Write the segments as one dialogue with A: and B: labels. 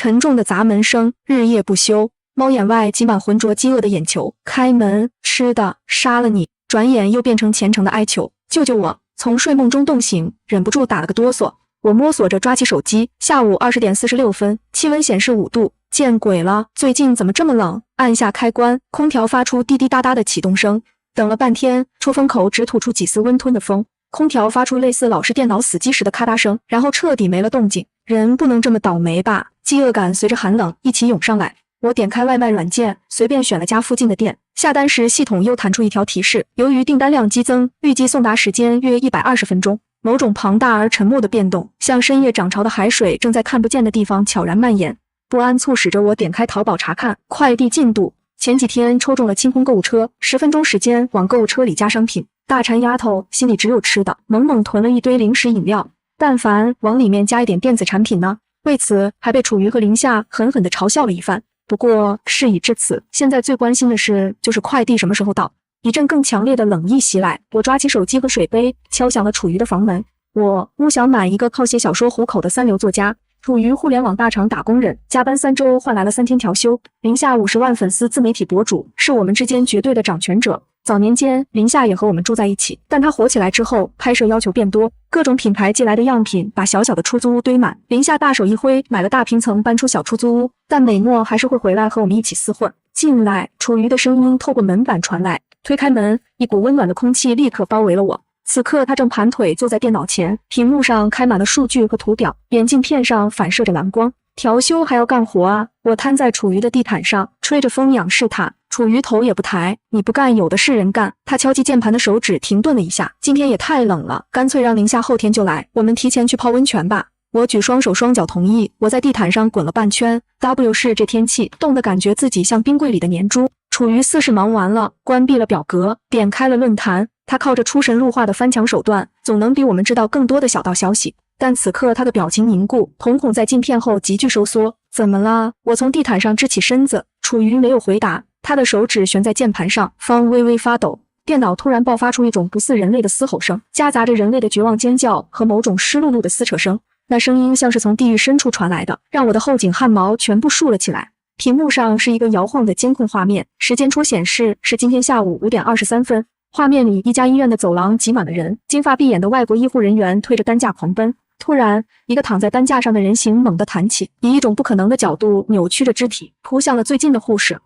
A: 沉重的砸门声日夜不休，猫眼外挤满浑浊饥饿的眼球。开门，吃的，杀了你！转眼又变成虔诚的哀求，救救我！从睡梦中冻醒，忍不住打了个哆嗦。我摸索着抓起手机，下午20点46分，气温显示5度。见鬼了，最近怎么这么冷？按下开关，空调发出滴滴答答的启动声。等了半天，出风口只吐出几丝温吞的风，空调发出类似老式电脑死机时的咔嗒声，然后彻底没了动静。人不能这么倒霉吧？饥饿感随着寒冷一起涌上来。我点开外卖软件，随便选了家附近的店。下单时，系统又弹出一条提示：由于订单量激增，预计送达时间约120分钟。某种庞大而沉默的变动，像深夜涨潮的海水，正在看不见的地方悄然蔓延。不安促使着我点开淘宝查看快递进度。前几天抽中了清空购物车，10分钟时间往购物车里加商品。大馋丫头心里只有吃的，猛猛囤了一堆零食饮料。但凡往里面加一点电子产品呢？为此还被楚瑜和林夏狠狠地嘲笑了一番。不过事已至此，现在最关心的是就是快递什么时候到。一阵更强烈的冷意袭来，我抓起手机和水杯，敲响了楚瑜的房门。我乌小满，一个靠写小说糊口的三流作家，楚瑜互联网大厂打工人，加班3周换来了3天调休。林夏50万粉丝自媒体博主，是我们之间绝对的掌权者。早年间，林夏也和我们住在一起，但他火起来之后，拍摄要求变多，各种品牌寄来的样品把小小的出租屋堆满。林夏大手一挥，买了大平层，搬出小出租屋，但美诺还是会回来和我们一起厮混。进来，楚瑜的声音透过门板传来。推开门，一股温暖的空气立刻包围了我。此刻他正盘腿坐在电脑前，屏幕上开满了数据和图表，眼镜片上反射着蓝光。调休还要干活啊！我瘫在楚瑜的地毯上，吹着风仰视他。楚瑜头也不抬，你不干有的是人干。他敲击键盘的手指停顿了一下，今天也太冷了，干脆让林夏后天就来，我们提前去泡温泉吧。我举双手双脚同意。我在地毯上滚了半圈 ，W 市这天气冻得感觉自己像冰柜里的粘猪。楚瑜似是忙完了，关闭了表格，点开了论坛。他靠着出神入化的翻墙手段，总能比我们知道更多的小道消息。但此刻他的表情凝固，瞳孔在镜片后急剧收缩。怎么了？我从地毯上支起身子。楚瑜没有回答，他的手指悬在键盘上，方微微发抖。电脑突然爆发出一种不似人类的嘶吼声，夹杂着人类的绝望尖叫和某种湿漉漉的撕扯声。那声音像是从地狱深处传来的，让我的后颈汗毛全部竖了起来。屏幕上是一个摇晃的监控画面，时间戳显示是今天下午5点23分。画面里，一家医院的走廊挤满了人，金发碧眼的外国医护人员推着担架狂奔。突然，一个躺在担架上的人形猛地弹起，以一种不可能的角度扭曲着肢体，扑向了最近的护士。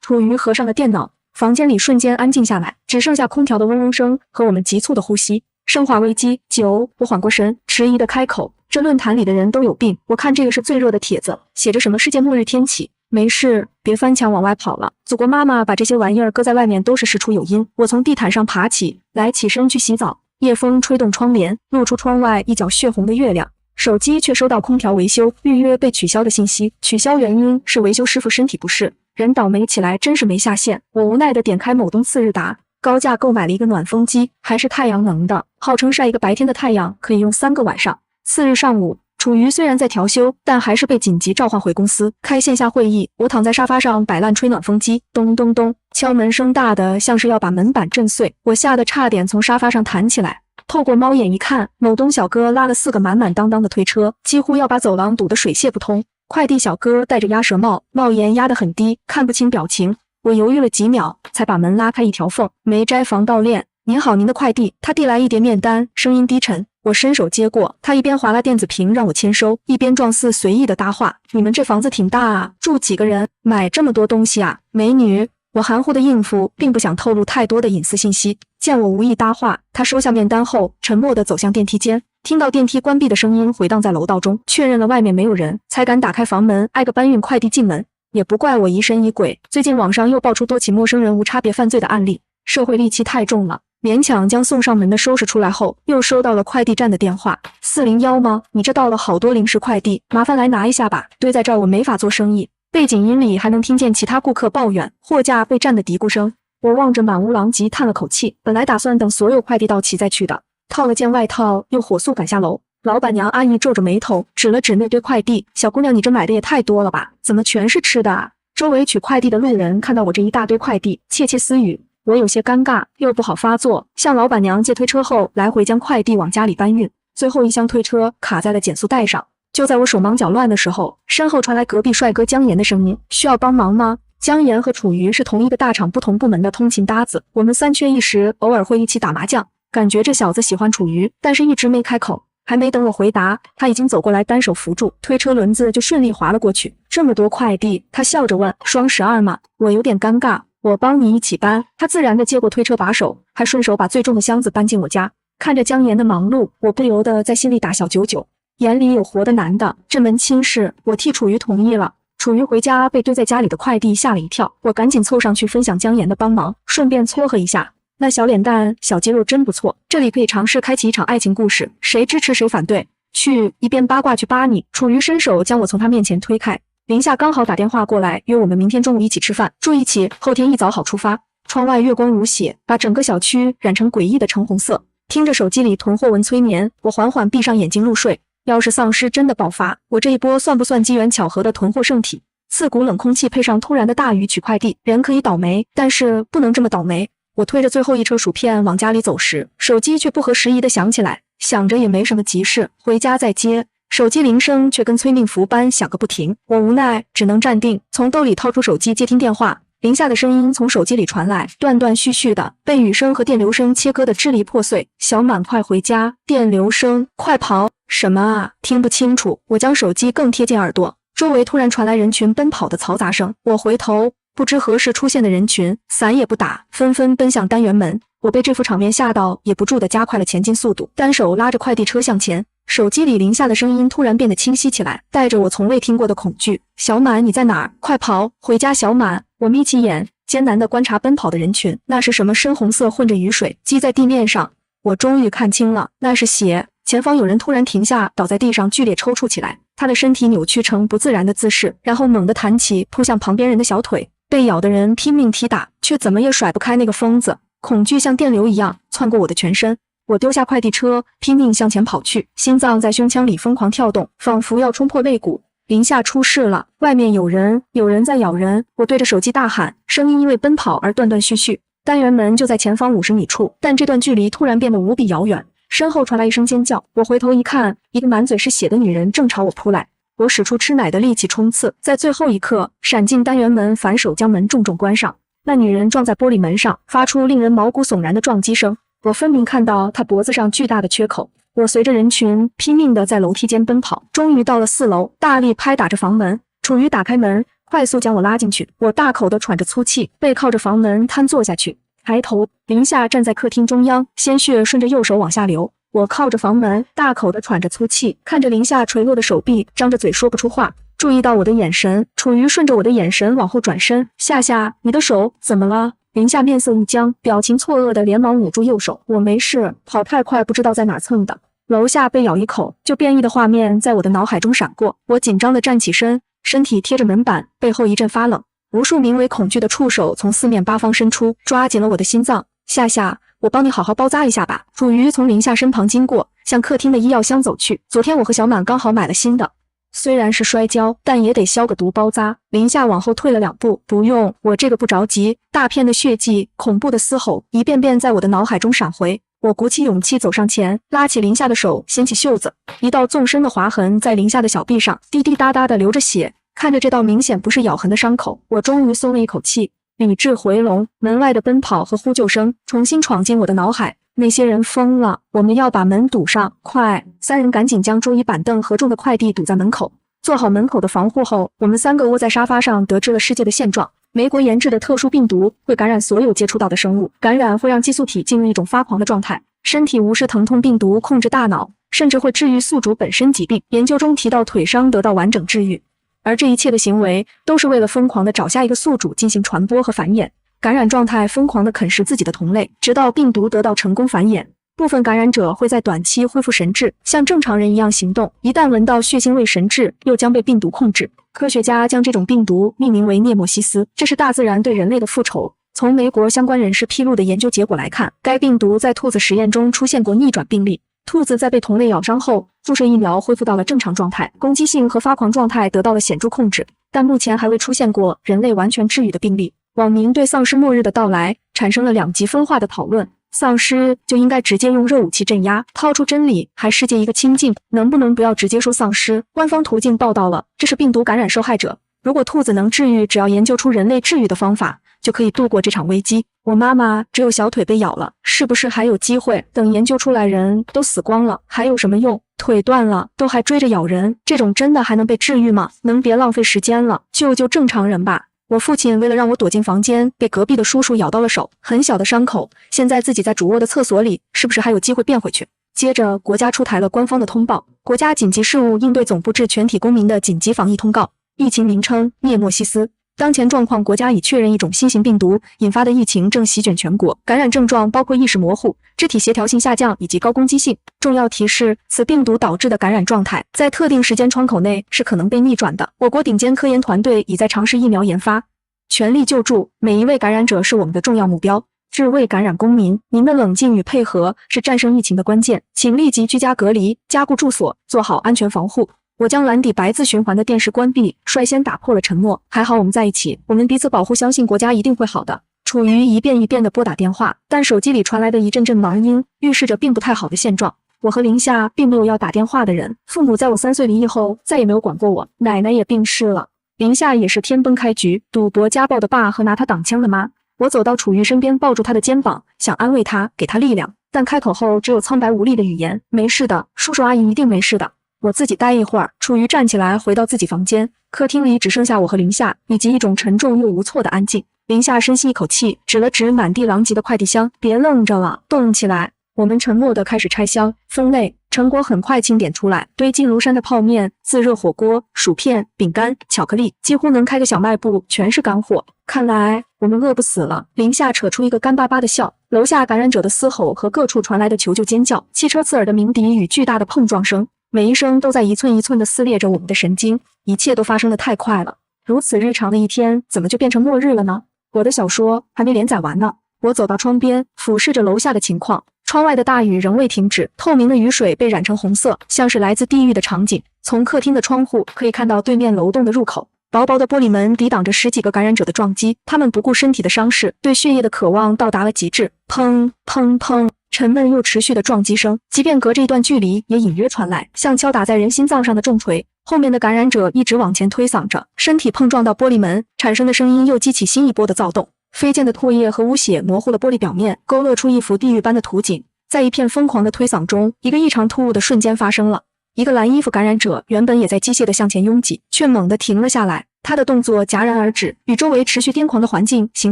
A: 楚瑜合上了电脑，房间里瞬间安静下来，只剩下空调的嗡嗡声和我们急促的呼吸。生化危机9，我缓过神，迟疑地开口：这论坛里的人都有病，我看这个是最热的帖子，写着什么世界末日天启。没事，别翻墙往外跑了。祖国妈妈把这些玩意儿搁在外面都是事出有因。我从地毯上爬起来，起身去洗澡。夜风吹动窗帘，露出窗外一角血红的月亮。手机却收到空调维修预约被取消的信息，取消原因是维修师傅身体不适。人倒霉起来真是没下限。我无奈地点开某东次日达，高价购买了一个暖风机，还是太阳能的，号称晒一个白天的太阳可以用3个晚上。次日上午，楚瑜虽然在调休，但还是被紧急召唤回公司开线下会议。我躺在沙发上摆烂吹暖风机，咚咚咚，敲门声大的像是要把门板震碎，我吓得差点从沙发上弹起来。透过猫眼一看，某东小哥拉了4个满满当当的推车，几乎要把走廊堵得水泄不通。快递小哥戴着鸭舌帽，帽檐压得很低，看不清表情。我犹豫了几秒，才把门拉开一条缝，没摘防盗链。您好，您的快递。他递来一叠面单，声音低沉。我伸手接过，他一边划拉电子屏让我签收，一边状似随意的搭话：你们这房子挺大啊，住几个人？买这么多东西啊，美女。我含糊的应付，并不想透露太多的隐私信息。见我无意搭话，他收下面单后，沉默地走向电梯间。听到电梯关闭的声音回荡在楼道中，确认了外面没有人，才敢打开房门，挨个搬运快递进门。也不怪我疑神疑鬼，最近网上又爆出多起陌生人无差别犯罪的案例，社会戾气太重了。勉强将送上门的收拾出来后，又收到了快递站的电话：401吗？你这到了好多零食快递，麻烦来拿一下吧，堆在这儿我没法做生意。背景音里还能听见其他顾客抱怨货架被占的嘀咕声。我望着满屋狼藉叹了口气，本来打算等所有快递到齐再去的，套了件外套又火速赶下楼。老板娘阿姨皱着眉头，指了指那堆快递：小姑娘，你这买的也太多了吧，怎么全是吃的啊？周围取快递的路人看到我这一大堆快递，窃窃私语。我有些尴尬，又不好发作，向老板娘借推车后，来回将快递往家里搬运。最后一箱推车卡在了减速带上，就在我手忙脚乱的时候，身后传来隔壁帅哥姜岩的声音：“需要帮忙吗？”姜岩和楚瑜是同一个大厂不同部门的通勤搭子，我们三缺一时，偶尔会一起打麻将。感觉这小子喜欢楚瑜，但是一直没开口。还没等我回答，他已经走过来，单手扶住推车轮子，就顺利滑了过去。这么多快递，他笑着问：“双12吗？”我有点尴尬，我帮你一起搬。他自然地接过推车把手，还顺手把最重的箱子搬进我家。看着姜岩的忙碌，我不由得在心里打小99，眼里有活的男的。这门亲事，我替楚瑜同意了。楚瑜回家被堆在家里的快递吓了一跳，我赶紧凑上去分享姜岩的帮忙，顺便撮合一下。那小脸蛋、小肌肉真不错，这里可以尝试开启一场爱情故事，谁支持谁反对。去，一边八卦去扒你。楚瑜伸手将我从他面前推开。林夏刚好打电话过来，约我们明天中午一起吃饭，住一起，后天一早好出发。窗外月光如血，把整个小区染成诡异的橙红色。听着手机里囤货文催眠，我缓缓闭上眼睛入睡。要是丧尸真的爆发，我这一波算不算机缘巧合的囤货圣体？刺骨冷空气配上突然的大雨取快递，人可以倒霉，但是不能这么倒霉。我推着最后一车薯片往家里走时，手机却不合时宜地响起来。想着也没什么急事，回家再接。手机铃声却跟催命符般响个不停，我无奈只能站定，从兜里掏出手机接听电话。林夏的声音从手机里传来，断断续续的，被雨声和电流声切割得支离破碎。小满快回家，电流声，快跑！什么啊？听不清楚。我将手机更贴近耳朵，周围突然传来人群奔跑的嘈杂声。我回头，不知何时出现的人群，伞也不打，纷纷奔向单元门。我被这副场面吓到，也不住地加快了前进速度，单手拉着快递车向前。手机里林夏的声音突然变得清晰起来，带着我从未听过的恐惧。小满，你在哪儿？快跑，回家！小满。我眯起眼，艰难地观察奔跑的人群，那是什么深红色混着雨水积在地面上？我终于看清了，那是血。前方有人突然停下，倒在地上剧烈抽搐起来，他的身体扭曲成不自然的姿势，然后猛地弹起，扑向旁边人的小腿。被咬的人拼命踢打，却怎么也甩不开那个疯子。恐惧像电流一样窜过我的全身，我丢下快递车，拼命向前跑去，心脏在胸腔里疯狂跳动，仿佛要冲破肋骨。林夏出事了，外面有人在咬人！我对着手机大喊，声音因为奔跑而断断续续。单元门就在前方50米处，但这段距离突然变得无比遥远。身后传来一声尖叫，我回头一看，一个满嘴是血的女人正朝我扑来。我使出吃奶的力气冲刺，在最后一刻闪进单元门，反手将门重重关上。那女人撞在玻璃门上，发出令人毛骨悚然的撞击声。我分明看到她脖子上巨大的缺口。我随着人群拼命地在楼梯间奔跑，终于到了4楼，大力拍打着房门。楚瑜打开门，快速将我拉进去。我大口地喘着粗气，背靠着房门瘫坐下去。抬头，林夏站在客厅中央，鲜血顺着右手往下流。我靠着房门，大口地喘着粗气，看着林夏垂落的手臂，张着嘴说不出话。注意到我的眼神，楚瑜顺着我的眼神往后转身。夏夏，你的手怎么了？林夏面色一僵，表情错愕的连忙捂住右手。我没事，跑太快不知道在哪儿蹭的。楼下被咬一口就变异的画面在我的脑海中闪过。我紧张地站起身，身体贴着门板，背后一阵发冷。无数名为恐惧的触手从四面八方伸出，抓紧了我的心脏。夏夏，我帮你好好包扎一下吧。楚瑜从林夏身旁经过，向客厅的医药箱走去。昨天我和小满刚好买了新的，虽然是摔跤，但也得消个毒包扎。林夏往后退了2步，不用，我这个不着急。大片的血迹，恐怖的嘶吼，一遍遍在我的脑海中闪回。我鼓起勇气走上前，拉起林夏的手，掀起袖子，一道纵深的划痕在林夏的小臂上滴滴答答的流着血。看着这道明显不是咬痕的伤口，我终于松了一口气。理智回笼，门外的奔跑和呼救声重新闯进我的脑海。那些人疯了，我们要把门堵上，快！3人赶紧将桌椅板凳和重的快递堵在门口。做好门口的防护后，我们3个窝在沙发上，得知了世界的现状。美国研制的特殊病毒会感染所有接触到的生物，感染会让激素体进入一种发狂的状态，身体无视疼痛病毒控制大脑，甚至会治愈宿主本身疾病。研究中提到腿伤得到完整治愈，而这一切的行为都是为了疯狂地找下一个宿主进行传播和繁衍。感染状态疯狂地啃食自己的同类，直到病毒得到成功繁衍。部分感染者会在短期恢复神智，像正常人一样行动，一旦闻到血腥味神智，又将被病毒控制。科学家将这种病毒命名为涅莫西斯，这是大自然对人类的复仇。从美国相关人士披露的研究结果来看，该病毒在兔子实验中出现过逆转病例。兔子在被同类咬伤后，注射疫苗恢复到了正常状态，攻击性和发狂状态得到了显著控制，但目前还未出现过人类完全治愈的病例。网民对丧尸末日的到来产生了2极分化的讨论。丧尸就应该直接用热武器镇压，掏出真理，还世界一个清净。能不能不要直接说丧尸？官方途径报道了，这是病毒感染受害者。如果兔子能治愈，只要研究出人类治愈的方法，就可以度过这场危机。我妈妈只有小腿被咬了，是不是还有机会？等研究出来人都死光了，还有什么用？腿断了都还追着咬人，这种真的还能被治愈吗？能别浪费时间了，救救正常人吧。我父亲为了让我躲进房间，被隔壁的叔叔咬到了手，很小的伤口，现在自己在主卧的厕所里，是不是还有机会变回去？接着国家出台了官方的通报，国家紧急事务应对总部致全体公民的紧急防疫通告，疫情名称灭莫西斯。当前状况，国家已确认一种新型病毒引发的疫情正席卷全国，感染症状包括意识模糊、肢体协调性下降以及高攻击性。重要提示：此病毒导致的感染状态在特定时间窗口内是可能被逆转的。我国顶尖科研团队已在尝试疫苗研发，全力救助每一位感染者是我们的重要目标。致未感染公民，您的冷静与配合是战胜疫情的关键，请立即居家隔离，加固住所，做好安全防护。我将蓝底白字循环的电视关闭，率先打破了沉默。还好我们在一起，我们彼此保护，相信国家一定会好的。处于一遍一遍的拨打电话，但手机里传来的一阵阵忙音，预示着并不太好的现状。我和林夏并没有要打电话的人，父母在我3岁离异后再也没有管过我，奶奶也病逝了。林夏也是天崩开局，赌博家暴的爸和拿他挡枪的妈。我走到楚瑜身边，抱住他的肩膀，想安慰他，给他力量，但开口后只有苍白无力的语言。没事的，叔叔阿姨一定没事的。我自己待一会儿，楚瑜站起来回到自己房间，客厅里只剩下我和林夏，以及一种沉重又无措的安静。林夏深吸一口气，指了指满地狼藉的快递箱，别愣着了，动起来。我们沉默地开始拆箱分类，成果很快清点出来，堆积如山的泡面、自热火锅、薯片、饼干、巧克力，几乎能开个小卖部，全是干货。看来我们饿不死了。林夏扯出一个干巴巴的笑，楼下感染者的嘶吼和各处传来的求救尖叫，汽车刺耳的鸣笛与巨大的碰撞声，每一声都在一寸一寸地撕裂着我们的神经。一切都发生得太快了，如此日常的一天，怎么就变成末日了呢？我的小说还没连载完呢。我走到窗边，俯视着楼下的情况。窗外的大雨仍未停止，透明的雨水被染成红色，像是来自地狱的场景。从客厅的窗户可以看到对面楼栋的入口，薄薄的玻璃门抵挡着10几个感染者的撞击，他们不顾身体的伤势，对血液的渴望到达了极致。砰砰砰，沉闷又持续的撞击声，即便隔着一段距离也隐约传来，像敲打在人心脏上的重锤。后面的感染者一直往前推搡着，身体碰撞到玻璃门，产生的声音又激起新一波的躁动。飞溅的唾液和污血模糊了玻璃表面，勾勒出一幅地狱般的图景。在一片疯狂的推搡中，一个异常突兀的瞬间发生了。一个蓝衣服感染者原本也在机械地向前拥挤，却猛地停了下来，他的动作戛然而止，与周围持续癫狂的环境形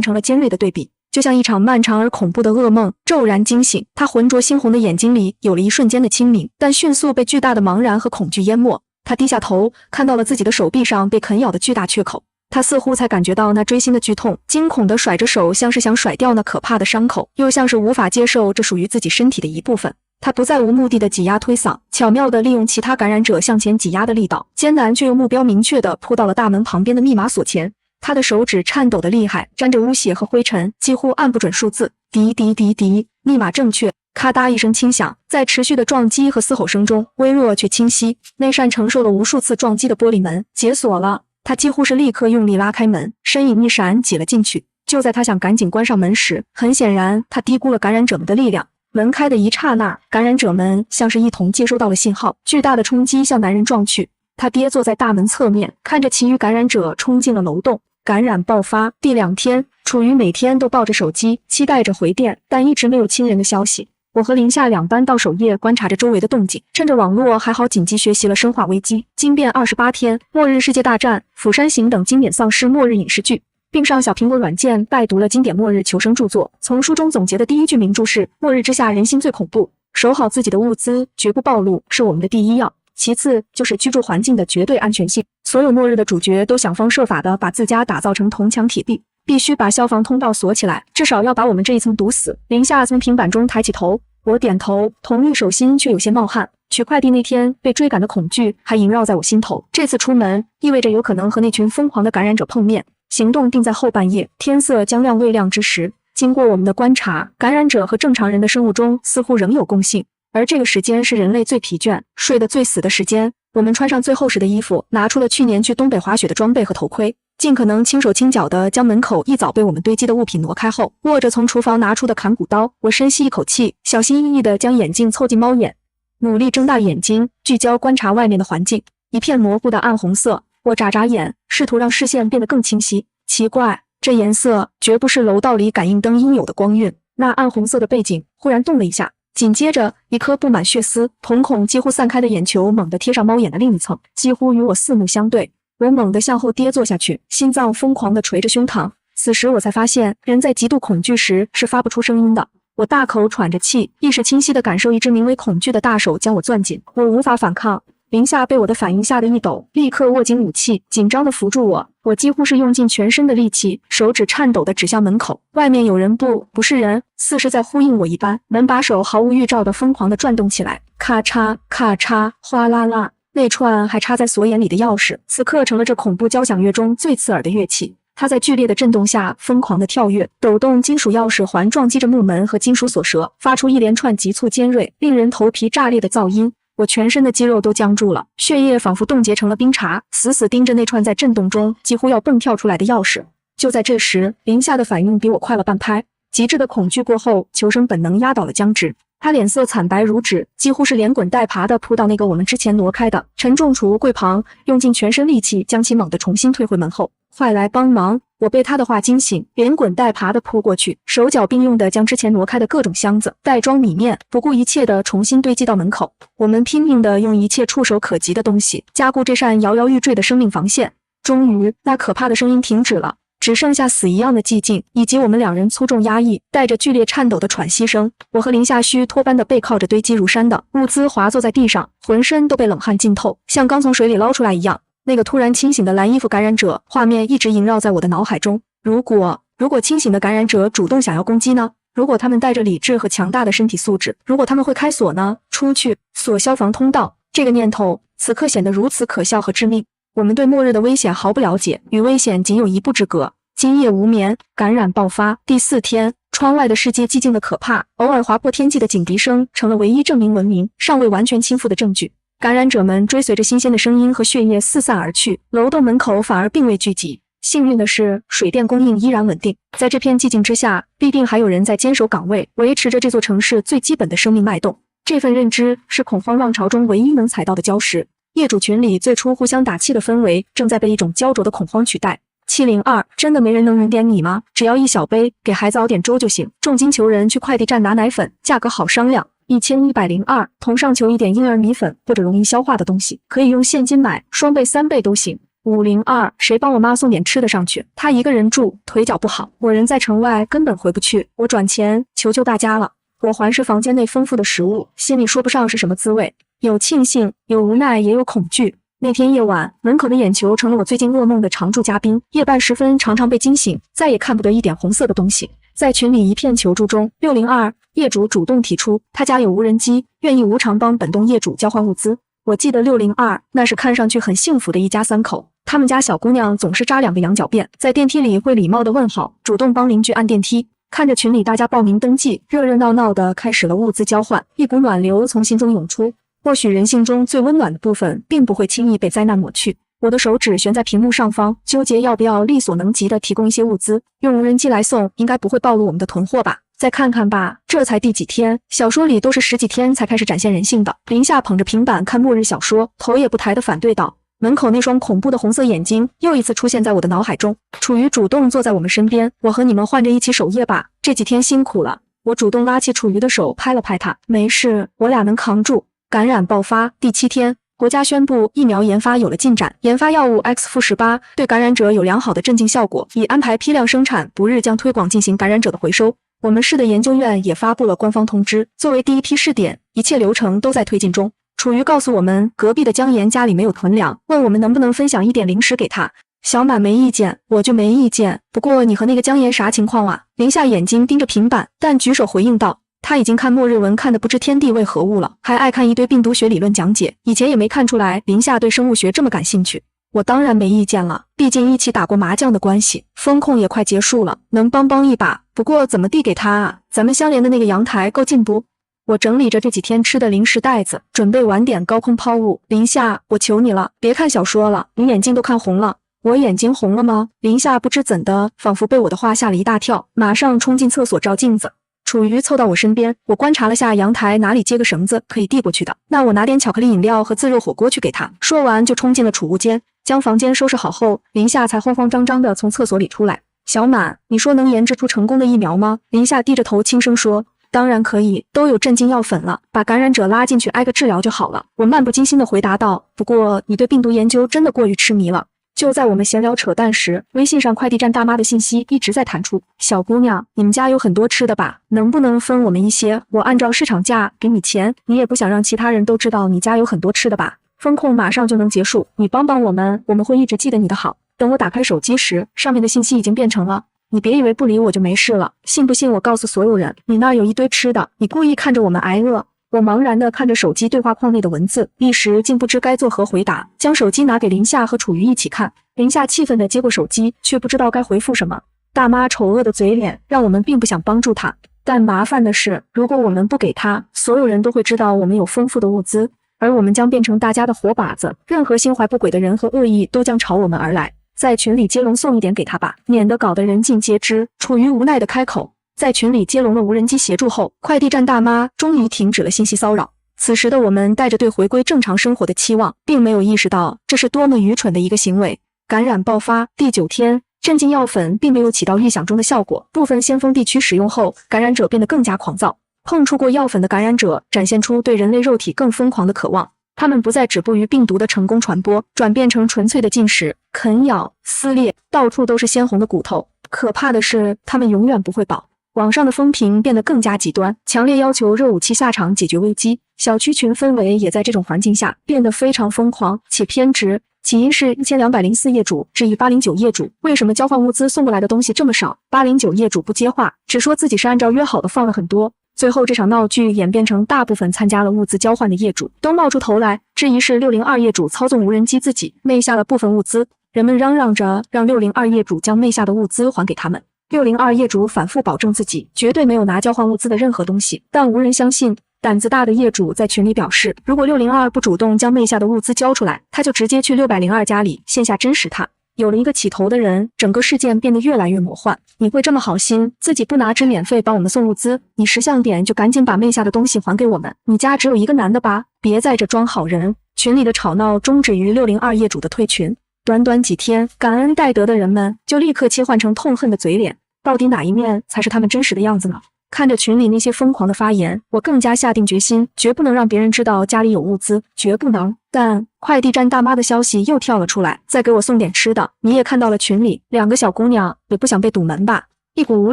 A: 成了尖锐的对比，就像一场漫长而恐怖的噩梦。骤然惊醒，他浑浊猩红的眼睛里有了一瞬间的清明，但迅速被巨大的茫然和恐惧淹没。他低下头，看到了自己的手臂上被啃咬的巨大缺口。他似乎才感觉到那锥心的剧痛，惊恐地甩着手，像是想甩掉那可怕的伤口，又像是无法接受这属于自己身体的一部分。他不再无目的地挤压推搡，巧妙地利用其他感染者向前挤压的力道，艰难却又目标明确地扑到了大门旁边的密码锁前。他的手指颤抖得厉害，沾着污血和灰尘，几乎按不准数字。滴滴滴滴，密码正确。咔嗒一声轻响，在持续的撞击和嘶吼声中，微弱却清晰。那扇承受了无数次撞击的玻璃门解锁了。他几乎是立刻用力拉开门，身影一闪挤了进去。就在他想赶紧关上门时，很显然他低估了感染者们的力量。门开的一刹那，感染者们像是一同接收到了信号，巨大的冲击向男人撞去。他跌坐在大门侧面，看着其余感染者冲进了楼栋。感染爆发第2天，楚瑜每天都抱着手机，期待着回电，但一直没有亲人的消息。我和林夏两班到首页观察着周围的动静，趁着网络还好紧急学习了《生化危机》《惊变28天》《末日世界大战》《釜山行》等经典丧尸末日影视剧，并上小苹果软件拜读了经典末日求生著作。从书中总结的第一句名著是：末日之下人心最恐怖，守好自己的物资，绝不暴露，是我们的第一要。其次就是居住环境的绝对安全性。所有末日的主角都想方设法地把自家打造成铜墙铁壁，必须把消防通道锁起来，至少要把我们这一层堵死。林夏从平板中抬起头，我点头，同意，手心却有些冒汗。取快递那天被追赶的恐惧还萦绕在我心头。这次出门意味着有可能和那群疯狂的感染者碰面。行动定在后半夜，天色将亮未亮之时。经过我们的观察，感染者和正常人的生物钟似乎仍有共性，而这个时间是人类最疲倦、睡得最死的时间。我们穿上最厚实的衣服，拿出了去年去东北滑雪的装备和头盔。尽可能轻手轻脚地将门口一早被我们堆积的物品挪开后，握着从厨房拿出的砍骨刀，我深吸一口气，小心翼翼地将眼镜凑近猫眼，努力睁大眼睛，聚焦观察外面的环境。一片模糊的暗红色，我眨眨眼，试图让视线变得更清晰。奇怪，这颜色绝不是楼道里感应灯应有的光晕。那暗红色的背景忽然动了一下，紧接着一颗布满血丝、瞳孔几乎散开的眼球猛地贴上猫眼的另一层，几乎与我四目相对。我猛地向后跌坐下去，心脏疯狂地捶着胸膛。此时我才发现，人在极度恐惧时是发不出声音的。我大口喘着气，意识清晰地感受一只名为恐惧的大手将我攥紧，我无法反抗。林夏被我的反应吓得一抖，立刻握紧武器，紧张地扶住我。我几乎是用尽全身的力气，手指颤抖地指向门口。外面有人不是人，似是在呼应我一般。门把手毫无预兆地疯狂地转动起来，咔嚓咔嚓，哗啦啦。那串还插在锁眼里的钥匙，此刻成了这恐怖交响乐中最刺耳的乐器。它在剧烈的震动下疯狂地跳跃，抖动金属钥匙环撞击着木门和金属锁舌，发出一连串急促尖锐、令人头皮炸裂的噪音。我全身的肌肉都僵住了，血液仿佛冻结成了冰碴，死死盯着那串在震动中几乎要蹦跳出来的钥匙。就在这时，林夏的反应比我快了半拍。极致的恐惧过后，求生本能压倒了僵直。他脸色惨白如纸，几乎是连滚带爬地扑到那个我们之前挪开的沉重储物柜旁，用尽全身力气将其猛地重新退回门后。快来帮忙！我被他的话惊醒，连滚带爬地扑过去，手脚并用地将之前挪开的各种箱子、袋装米面不顾一切地重新堆积到门口。我们拼命地用一切触手可及的东西加固这扇摇摇欲坠的生命防线。终于，那可怕的声音停止了。只剩下死一样的寂静，以及我们两人粗重压抑、带着剧烈颤抖的喘息声。我和林夏虚脱般的背靠着堆积如山的物资，滑坐在地上，浑身都被冷汗浸透，像刚从水里捞出来一样。那个突然清醒的蓝衣服感染者画面一直萦绕在我的脑海中。如果清醒的感染者主动想要攻击呢？如果他们带着理智和强大的身体素质，如果他们会开锁呢？出去锁消防通道，这个念头此刻显得如此可笑和致命。我们对末日的危险毫不了解，与危险仅有一步之隔。今夜无眠，感染爆发。第4天，窗外的世界寂静的可怕，偶尔划破天际的警笛声成了唯一证明文明尚未完全倾覆的证据。感染者们追随着新鲜的声音和血液四散而去，楼栋门口反而并未聚集。幸运的是，水电供应依然稳定。在这片寂静之下，必定还有人在坚守岗位，维持着这座城市最基本的生命脉动。这份认知是恐慌浪潮中唯一能踩到的礁石。业主群里最初互相打气的氛围，正在被一种焦灼的恐慌取代。702，真的没人能匀点你吗？只要一小杯，给孩子熬点粥就行。重金求人去快递站拿奶粉，价格好商量。1102，同上求一点婴儿米粉或者容易消化的东西，可以用现金买，双倍3倍都行。502，谁帮我妈送点吃的上去？她一个人住，腿脚不好，我人在城外，根本回不去。我转钱，求求大家了。我环视房间内丰富的食物，心里说不上是什么滋味，有庆幸，有无奈，也有恐惧。那天夜晚，门口的眼球成了我最近噩梦的常驻嘉宾。夜半时分，常常被惊醒，再也看不得一点红色的东西。在群里一片求助中，602业主主动提出，他家有无人机，愿意无偿帮本栋业主交换物资。我记得602那是看上去很幸福的一家3口，他们家小姑娘总是扎2个羊角辫，在电梯里会礼貌地问好，主动帮邻居按电梯。看着群里大家报名登记，热热闹闹地开始了物资交换，一股暖流从心中涌出。或许人性中最温暖的部分，并不会轻易被灾难抹去。我的手指悬在屏幕上方，纠结要不要力所能及地提供一些物资。用无人机来送，应该不会暴露我们的囤货吧？再看看吧，这才第几天？小说里都是10几天才开始展现人性的。林夏捧着平板看末日小说，头也不抬地反对道。门口那双恐怖的红色眼睛又一次出现在我的脑海中。楚瑜主动坐在我们身边，我和你们换着一起守夜吧，这几天辛苦了。我主动拉起楚瑜的手，拍了拍他，没事，我俩能扛住。感染爆发第7天，国家宣布疫苗研发有了进展，研发药物 X-18对感染者有良好的镇静效果，已安排批量生产，不日将推广进行感染者的回收。我们市的研究院也发布了官方通知，作为第一批试点，一切流程都在推进中。楚瑜告诉我们，隔壁的姜岩家里没有囤粮，问我们能不能分享一点零食给他。小满没意见，我就没意见。不过你和那个姜岩啥情况啊？林夏眼睛盯着平板，但举手回应道。他已经看末日文看得不知天地为何物了，还爱看一堆病毒学理论讲解，以前也没看出来林夏对生物学这么感兴趣。我当然没意见了，毕竟一起打过麻将的关系，风控也快结束了，能帮一把。不过怎么递给他啊？咱们相连的那个阳台够近不？我整理着这几天吃的零食袋子，准备晚点高空抛物。林夏，我求你了，别看小说了，你眼睛都看红了。我眼睛红了吗？林夏不知怎的，仿佛被我的话吓了一大跳，马上冲进厕所照镜子。楚瑜凑到我身边，我观察了下阳台哪里接个绳子可以递过去的，那我拿点巧克力饮料和自热火锅去给他。说完就冲进了储物间，将房间收拾好后，林夏才慌慌张张地从厕所里出来。小满，你说能研制出成功的疫苗吗？林夏低着头轻声说。当然可以，都有镇静药粉了，把感染者拉进去挨个治疗就好了。我漫不经心地回答道。不过你对病毒研究真的过于痴迷了。就在我们闲聊扯淡时，微信上快递站大妈的信息一直在弹出。小姑娘，你们家有很多吃的吧？能不能分我们一些？我按照市场价给你钱，你也不想让其他人都知道你家有很多吃的吧？风控马上就能结束，你帮帮我们，我们会一直记得你的好。等我打开手机时，上面的信息已经变成了。你别以为不理我就没事了，信不信我告诉所有人，你那儿有一堆吃的，你故意看着我们挨饿。我茫然地看着手机对话框内的文字，一时竟不知该作何回答，将手机拿给林夏和楚瑜一起看。林夏气愤地接过手机，却不知道该回复什么。大妈丑恶的嘴脸让我们并不想帮助她，但麻烦的是，如果我们不给她，所有人都会知道我们有丰富的物资，而我们将变成大家的活靶子，任何心怀不轨的人和恶意都将朝我们而来。在群里接龙送一点给他吧，免得搞得人尽皆知。楚瑜无奈地开口。在群里接龙了无人机协助后，快递站大妈终于停止了信息骚扰。此时的我们带着对回归正常生活的期望，并没有意识到这是多么愚蠢的一个行为。感染爆发第9天，镇静药粉并没有起到预想中的效果，部分先锋地区使用后，感染者变得更加狂躁。碰触过药粉的感染者展现出对人类肉体更疯狂的渴望，他们不再止步于病毒的成功传播，转变成纯粹的进食、啃咬、撕裂，到处都是鲜红的骨头。可怕的是，他们永远不会饱。网上的风评变得更加极端，强烈要求热武器下场解决危机。小区群氛围也在这种环境下变得非常疯狂且偏执。起因是1204业主质疑809业主为什么交换物资送过来的东西这么少，809业主不接话，只说自己是按照约好的放了很多。最后这场闹剧演变成大部分参加了物资交换的业主都冒出头来质疑是602业主操纵无人机自己昧下了部分物资，人们嚷嚷着让602业主将昧下的物资还给他们。602业主反复保证自己绝对没有拿交换物资的任何东西，但无人相信。胆子大的业主在群里表示，如果602不主动将昧下的物资交出来，他就直接去602家里线下真实他。有了一个起头的人，整个事件变得越来越魔幻。你会这么好心，自己不拿纸免费帮我们送物资，你识相点就赶紧把昧下的东西还给我们。你家只有一个男的吧？别在这装好人。群里的吵闹终止于602业主的退群。短短几天，感恩戴德的人们就立刻切换成痛恨的嘴脸，到底哪一面才是他们真实的样子呢？看着群里那些疯狂的发言，我更加下定决心，绝不能让别人知道家里有物资，绝不能。但快递站大妈的消息又跳了出来，再给我送点吃的。你也看到了群里2个小姑娘，也不想被堵门吧？一股无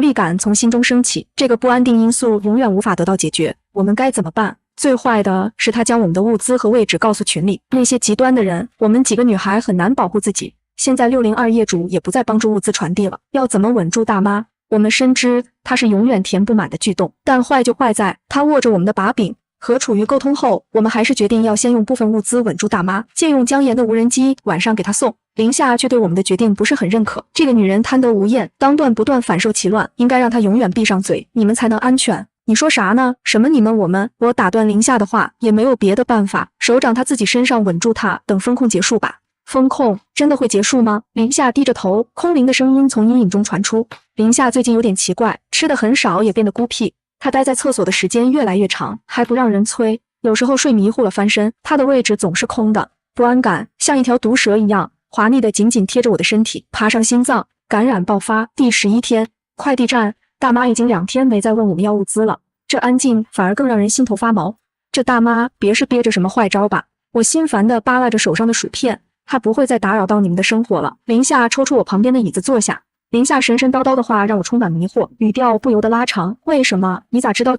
A: 力感从心中升起，这个不安定因素永远无法得到解决，我们该怎么办？最坏的是他将我们的物资和位置告诉群里那些极端的人，我们几个女孩很难保护自己。现在602业主也不再帮助物资传递了，要怎么稳住大妈？我们深知它是永远填不满的巨洞，但坏就坏在它握着我们的把柄。和楚瑜沟通后，我们还是决定要先用部分物资稳住大妈，借用姜岩的无人机晚上给她送。林夏却对我们的决定不是很认可，这个女人贪得无厌，当断不断，反受其乱，应该让她永远闭上嘴，你们才能安全。你说啥呢？什么你们我们？我打断林夏的话，也没有别的办法，手掌她自己身上稳住她，等风控结束吧。风控真的会结束吗？林夏低着头，空灵的声音从阴影中传出。林夏最近有点奇怪，吃的很少，也变得孤僻。他待在厕所的时间越来越长，还不让人催。有时候睡迷糊了翻身，他的位置总是空的。不安感像一条毒蛇一样滑腻的紧紧贴着我的身体，爬上心脏。感染爆发第11天，快递站大妈已经2天没再问我们要物资了，这安静反而更让人心头发毛。这大妈别是憋着什么坏招吧？我心烦地扒拉着手上的薯片，她不会再打扰到你们的生活了。林夏抽出我旁边的椅子坐下。林夏神神叨叨的话让我充满迷惑，语调不由得拉长。为什么？你咋知道？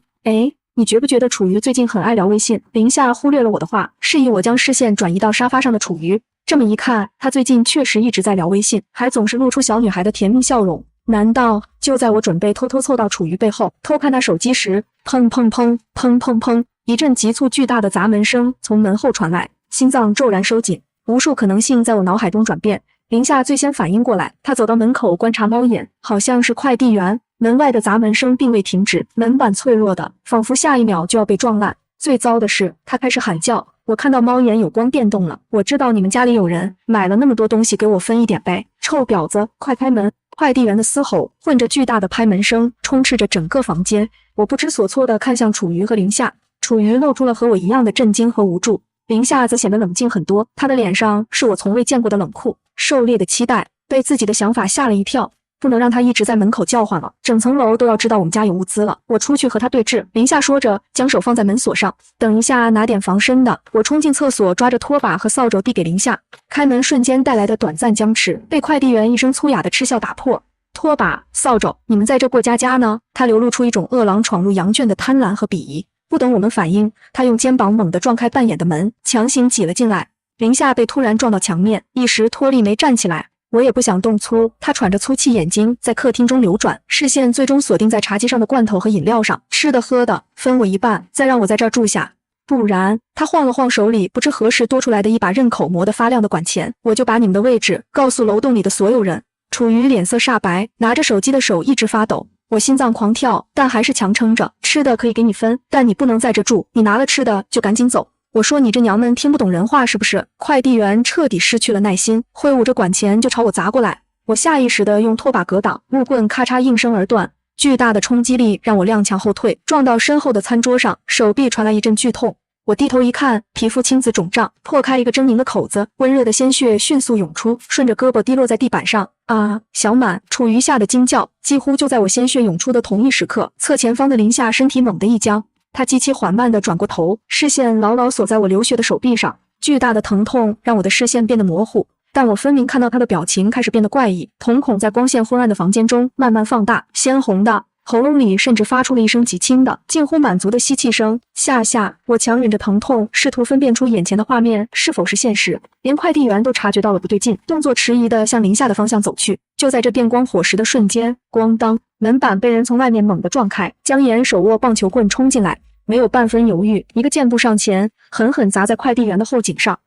A: 你觉不觉得楚瑜最近很爱聊微信？林夏忽略了我的话，示意我将视线转移到沙发上的楚瑜。这么一看，他最近确实一直在聊微信，还总是露出小女孩的甜蜜笑容。难道就在我准备偷偷凑到楚瑜背后偷看他手机时，砰砰砰砰砰砰，一阵急促巨大的砸门声从门后传来，心脏骤然收紧，无数可能性在我脑海中转变。林夏最先反应过来，他走到门口观察猫眼，好像是快递员。门外的砸门声并未停止，门板脆弱的，仿佛下一秒就要被撞烂。最糟的是，他开始喊叫，我看到猫眼有光电动了，我知道你们家里有人，买了那么多东西，给我分一点呗！臭婊子，快开门！快递员的嘶吼混着巨大的拍门声，充斥着整个房间。我不知所措地看向楚瑜和林夏，楚瑜露出了和我一样的震惊和无助，林夏则显得冷静很多，他的脸上是我从未见过的冷酷、狩猎的期待，被自己的想法吓了一跳。不能让他一直在门口叫唤了，整层楼都要知道我们家有物资了。我出去和他对峙。林夏说着，将手放在门锁上。等一下，拿点防身的。我冲进厕所，抓着拖把和扫帚递给林夏。开门瞬间带来的短暂僵持，被快递员一声粗哑的嗤笑打破。拖把、扫帚，你们在这过家家呢？他流露出一种饿狼闯入羊圈的贪婪和鄙夷。不等我们反应，他用肩膀猛地撞开半掩的门，强行挤了进来。林夏被突然撞到墙面，一时脱力没站起来。我也不想动粗，他喘着粗气，眼睛在客厅中流转，视线最终锁定在茶几上的罐头和饮料上。吃的喝的分我一半，再让我在这儿住下，不然……他晃了晃手里不知何时多出来的一把刃口磨得发亮的管钳，我就把你们的位置告诉楼栋里的所有人。楚瑜脸色煞白，拿着手机的手一直发抖。我心脏狂跳，但还是强撑着。吃的可以给你分，但你不能在这住，你拿了吃的就赶紧走。我说你这娘们听不懂人话是不是？快递员彻底失去了耐心，挥舞着管钳就朝我砸过来。我下意识地用拖把格挡，木棍咔嚓应声而断。巨大的冲击力让我踉跄后退，撞到身后的餐桌上，手臂传来一阵剧痛。我低头一看，皮肤青紫肿胀，破开一个狰狞的口子，温热的鲜血迅速涌出，顺着胳膊滴落在地板上。啊！小满、楚瑜吓得惊叫。几乎就在我鲜血涌出的同一时刻，侧前方的林夏身体猛地一僵。他极其缓慢地转过头，视线牢牢锁在我流血的手臂上。巨大的疼痛让我的视线变得模糊，但我分明看到他的表情开始变得怪异，瞳孔在光线昏暗的房间中慢慢放大，鲜红的，喉咙里甚至发出了一声极轻的、近乎满足的吸气声。下，我强忍着疼痛，试图分辨出眼前的画面是否是现实。连快递员都察觉到了不对劲，动作迟疑地向林夏的方向走去。就在这电光火石的瞬间，咣当，门板被人从外面猛地撞开，姜岩手握棒球棍冲进来，没有半分犹豫，一个箭步上前，狠狠砸在快递员的后颈上。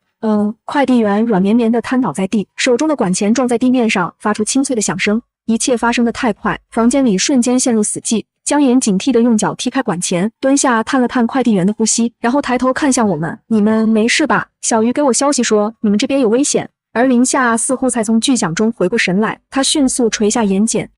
A: 快递员软绵绵地瘫倒在地，手中的管钳撞在地面上，发出清脆的响声。一切发生得太快，房间里瞬间陷入死寂。姜岩警惕地用脚踢开管钳，蹲下探了探快递员的呼吸，然后抬头看向我们：“你们没事吧？小鱼给我消息说你们这边有危险。”而林夏似乎才从巨响中回过神来，他迅速垂下眼睑，